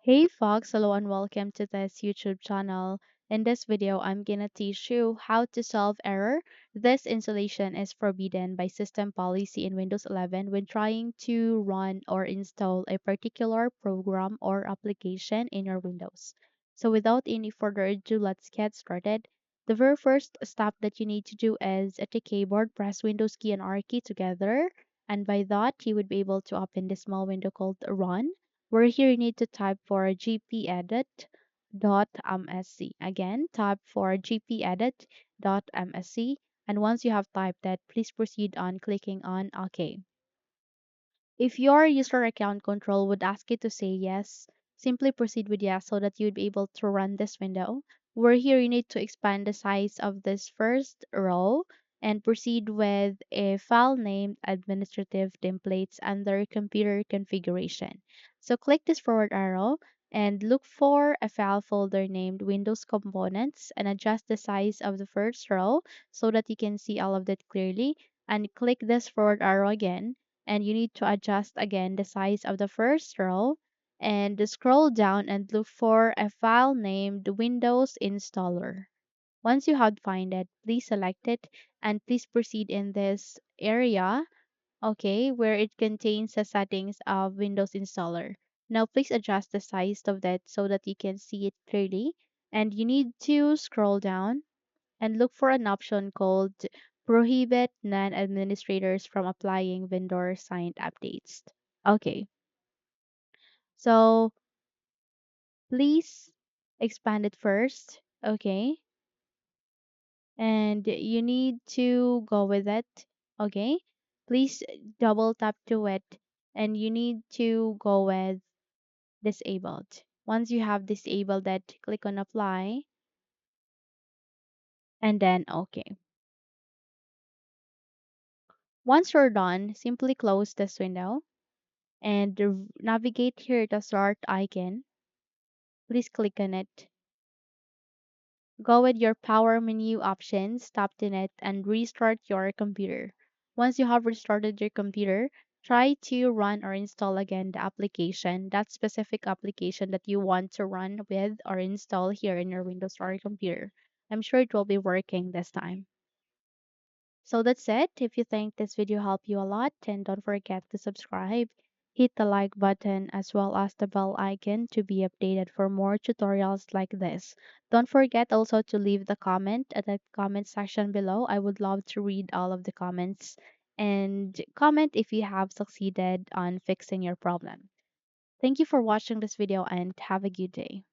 Hey Fox, hello and welcome to this YouTube channel. In this video, I'm gonna teach you how to solve error. This installation is forbidden by system policy in Windows 11 when trying to run or install a particular program or application in your Windows. So without any further ado, let's get started. The very first step that you need to do is at the keyboard, press Windows key and R key together. And by that, you would be able to open the small window called Run where here you need to type for gpedit.msc. Again, type for gpedit.msc. And once you have typed that, please proceed on clicking on OK. If your user account control would ask you to say yes, simply proceed with yes so that you'd be able to run this window. Where here you need to expand the size of this first row and proceed with a file named administrative templates under computer configuration. So click this forward arrow and look for a file folder named Windows Components and adjust the size of the first row so that you can see all of that clearly and click this forward arrow again and you need to adjust again the size of the first row and scroll down and look for a file named Windows Installer. Once you have find it, please select it and please proceed in this area, okay, where it contains the settings of Windows Installer. Now please adjust the size of that so that you can see it clearly and you need to scroll down and look for an option called Prohibit Non-Administrators from Applying Vendor-Signed Updates. Okay, so please expand it first. Okay, and you need to go with it. Okay, please double tap to it and you need to go with disabled. Once you have disabled that, click on apply and then okay. Once you're done, simply close this window and navigate here to start icon. Please click on it. Go with your power menu options, tap in it, and restart your computer. Once you have restarted your computer, try to run or install again the application, that specific application that you want to run with or install here in your Windows or computer. I'm sure it will be working this time. So that's it. If you think this video helped you a lot, then don't forget to subscribe, hit the like button as well as the bell icon to be updated for more tutorials like this. Don't forget also to leave the comment at the comment section below. I would love to read all of the comments and comment if you have succeeded on fixing your problem. Thank you for watching this video and have a good day.